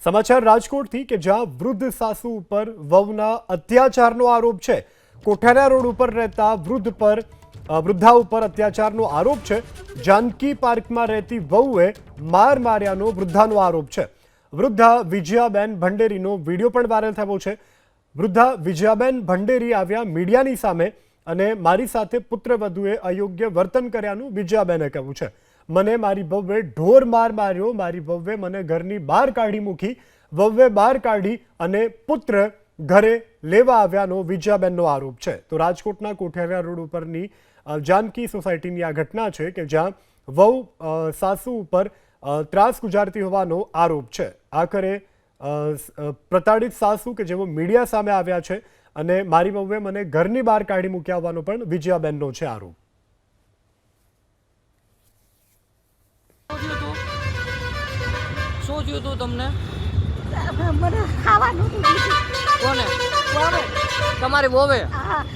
સમાચાર રાજકોટથી કે જ્યાં વૃદ્ધ સાસુ ઉપર વહુના અત્યાચારનો આરોપ છે। કોઠારા રોડ ઉપર રહેતા વૃદ્ધા ઉપર અત્યાચારનો આરોપ છે। જાનકી પાર્કમાં રહેતી વહુએ માર માર્યાનો વૃદ્ધાનો આરોપ છે। વૃદ્ધા વિજયાબેન ભંડેરીનો વિડીયો પણ વાયરલ થયો છે। વૃદ્ધા વિજયાબેન ભંડેરી આવ્યા મીડિયાની સામે અને મારી સાથે પુત્રવધુએ અયોગ્ય વર્તન કર્યાનું વિજયાબેને કહ્યું છે। મને મારી વહુએ ઢોર માર માર્યો, મારી વહુએ મને ઘરની બહાર કાઢી મૂકી, વહુએ બહાર કાઢી અને પુત્ર ઘરે લેવા આવ્યાનો વિજયાબેનનો આરોપ છે। તો રાજકોટના કોઠારા રોડ ઉપરની જાનકી સોસાયટીની આ ઘટના છે કે જ્યાં વહુ સાસુ ઉપર ત્રાસ ગુજારતી હોવાનો આરોપ છે। આખરે પ્રતાડિત સાસુ કે જેઓ મીડિયા સામે આવ્યા છે અને મારી વહુએ મને ઘરની બહાર કાઢી મૂક્યા હોવાનો પણ વિજયાબેનનો છે આરોપ। શું થયું તું તમને? મને ખાવાનું કોને? તમારી વોવે?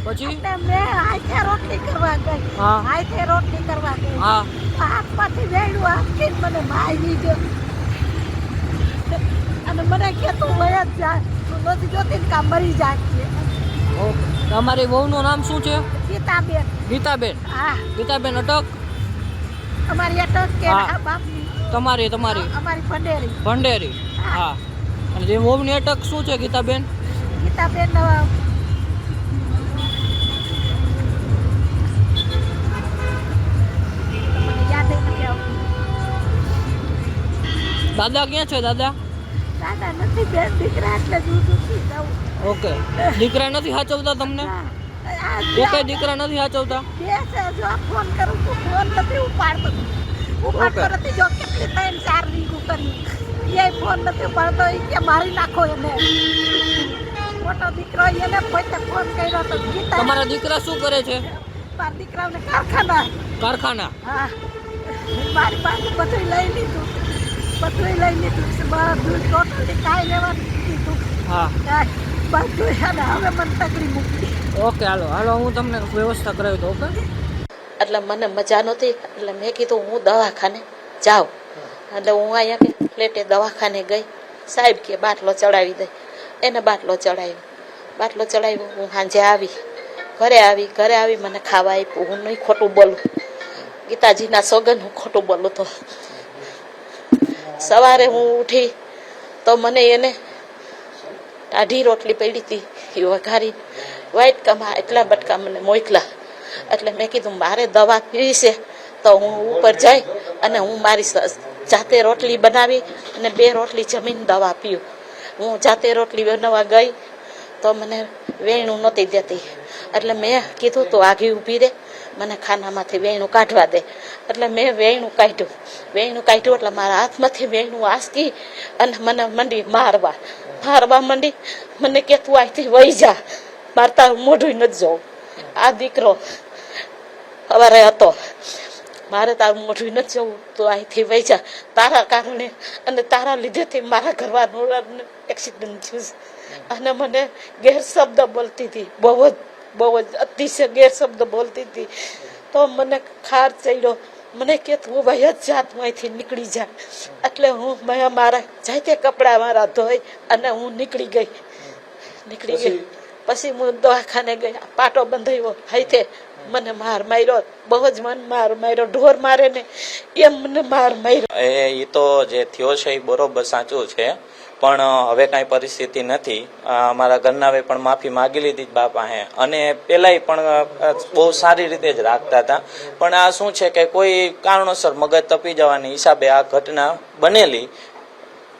પછી મેં આખે રોટલી કરવા ગઈ। આખે રોટલી કરવા ગઈ। હાથમાંથી વેડું આપી મને મારી ગયો અને મને કે તું વયા જ જા, તું નથી જોતી ને કા મરી જાય। તમારી વહુનું નામ શું છે? ગીતાબેન। ગીતાબેન? હા। ગીતાબેન અટક? અમારી અટક કે બાપની? તમારી અમારી ભંડેરી। ભંડેરી? હા। અને જે વહુની અટક શું છે ગીતાબેન? ગીતાબેન દાદા ક્યાં છે? દાદા નથી, બેન દીકરા એટલે ઓકે। દીકરા નથી સાચવતા તમને? એકે દીકરા નથી સાચવતા? ફોન કરું છું, ફોન નથી ઉપાડતો નથી। જો કેટલી 3-4 રીંગું કરી એ ફોન નથી ઉપાડતો, એ કે મારી નાખો એને। મોટો દીકરો એને પોતે ફોન કર્યો તો ગીતા। તમારા દીકરા શું કરે છે? મારા દીકરાને કારખાના। હા। મારી પાસે બધું લઈ લીધું, ટોટલી કાંઈ લેવાનું કીધું। હા, બધું છે ને હવે મને તકડી મૂકી। ઓકે, હાલો હું તમને વ્યવસ્થા કરાવી દઉં। ઓકે, એટલે મને મજા નહોતી, એટલે મેં કીધું હું દવાખાને જાઉં। એટલે હું અહીંયા કે ફ્લેટે દવાખાને ગઈ। સાહેબ કે બાટલો ચડાવી દે, એને બાટલો ચડાવ્યો। હું સાંજે આવી, ઘરે આવી મને ખાવા આપ્યું। હું નહીં ખોટું બોલું, ગીતાજીના સોગન હું ખોટું બોલું તો સવારે હું ઉઠી તો મને એને ટાઢી રોટલી પડી હતી એ વઘારી વાઈટ કમા એટલા બટકા મને મોકલા। એટલે મેં કીધું મારે દવા પીવી છે તો હું ઉપર જઈ અને હું મારી જાતે રોટલી બનાવી અને 2 રોટલી જમીને દવા પીવું। હું જાતે રોટલી બનાવવા ગઈ તો મને વેણું નહોતી દેતી, એટલે મેં કીધું તું આગી ઊભી રહે, મને ખાનામાંથી વેણું કાઢવા દે। એટલે મેં વેણું કાઢ્યું એટલે મારા હાથમાંથી વેણું આસકી અને મને મંડી મારવા મંડી। મને કે તું અહીંથી વહી જા, મારે તારું મોઢું નથી જોવું। આ દીકરો સવારે હતો, મારે તારું મોઢું નથી જોવું, તું અહીંથી વહી જા, તારા કારણે અને તારા લીધેથી મારા ઘરવાળાનું એક્સિડન્ટ થયું છે। અને મને ગેરશબ્દ બોલતી હતી, બહુ જ અતિશય ગેરશબ્દ બોલતી હતી। તો મને ખાર ચડ્યો, મને કે તું વહી જ જા, તું અહીંથી નીકળી જા। એટલે હું મારા જાતે કપડાં મારા ધોઈ અને હું નીકળી ગઈ। પછી હું દવાખાને ગઈ, પાટો બંધાવ્યો, હાથે મને માર માર્યો, બહુ જ મને માર માર્યો। ઢોર મારે ને એમ મને માર માર્યો। એ તો જે થયો છે એ બરોબર સાચું છે, પણ હવે કાંઈ પરિસ્થિતિ નથી। અમારા ઘરનાવે પણ માફી માગી લીધી બા પાસે, અને પહેલાંય પણ બહુ સારી રીતે જ રાખતા હતા। પણ આ શું છે કે કોઈ કારણોસર મગજ તપી જવાની હિસાબે આ ઘટના બનેલી,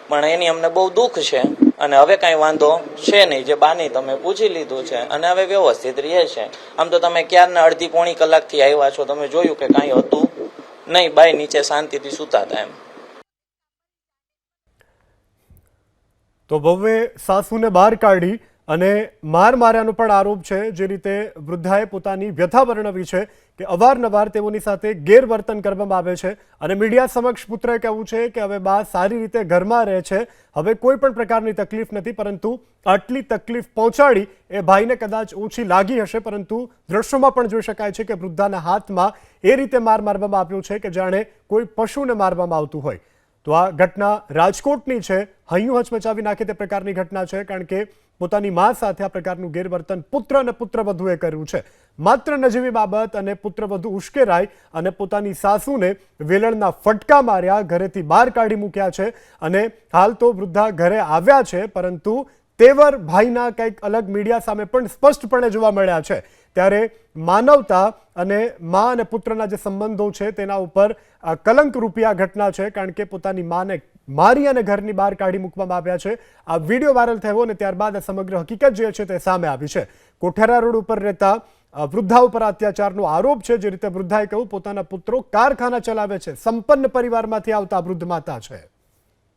પણ એની અમને બહુ દુઃખ છે। અને હવે કાંઈ વાંધો છે નહીં, જે બાની તમે પૂછી લીધું છે અને હવે વ્યવસ્થિત રહે છે। આમ તો તમે ક્યારના અડધી-પોણી કલાકથી આવ્યા છો, તમે જોયું કે કાંઈ હતું નહીં, બાઈ નીચે શાંતિથી સૂતા હતા એમ। તો વહુએ સાસુને બહાર કાઢી અને માર માર્યાનો પણ આરોપ છે। જે રીતે વૃદ્ધાએ પોતાની વ્યથા વર્ણવી છે કે અવારનવાર તેઓની સાથે ગેરવર્તન કરવામાં આવે છે અને મીડિયા સમક્ષ પુત્રએ કહેવું છે કે હવે બા સારી રીતે ઘરમાં રહે છે, હવે કોઈ પણ પ્રકારની તકલીફ નથી, પરંતુ આટલી તકલીફ પહોંચાડી એ ભાઈને કદાચ ઓછી લાગી હશે, પરંતુ દ્રશ્યોમાં પણ જોઈ શકાય છે કે વૃદ્ધાના હાથમાં એ રીતે માર મારવામાં આવ્યો છે કે જાણે કોઈ પશુને મારવામાં આવતું હોય। તો આ ઘટના રાજકોટની છે. હૈયું હચમચાવી નાખે તે પ્રકારની ઘટના છે, કારણ કે પોતાની મા સાથે આ પ્રકારનું ગેરવર્તન પુત્ર અને પુત્રવધુએ કર્યું છે. માત્ર નજીવી બાબત અને પુત્રવધુ ઉશ્કેરાઈ અને પોતાની સાસુને વેલણના ફટકા માર્યા, ઘરેથી બહાર કાઢી મૂક્યા છે. અને હાલ તો વૃદ્ધા ઘરે આવ્યા છે, પરંતુ તેવર ભાઈના કંઈક અલગ મીડિયા સામે પણ સ્પષ્ટપણે જોવા મળ્યા છે. ત્યારે માનવતા અને મા અને પુત્રના જે સંબંધો છે તેના ઉપર કલંકરૂપી આ ઘટના છે, કારણ કે પોતાની માને મારી અને ઘરની બહાર કાઢી મૂકવામાં આવ્યા છે. આ વિડીયો વાયરલ થયો અને ત્યારબાદ આ સમગ્ર હકીકત જે છે તે સામે આવી છે. કોઠારા રોડ ઉપર રહેતા વૃદ્ધા ઉપર અત્યાચારનો આરોપ છે. જે રીતે વૃદ્ધાએ કહ્યું, પોતાના પુત્રો કારખાના ચલાવે છે, સંપન્ન પરિવારમાંથી આવતા વૃદ્ધ માતા છે.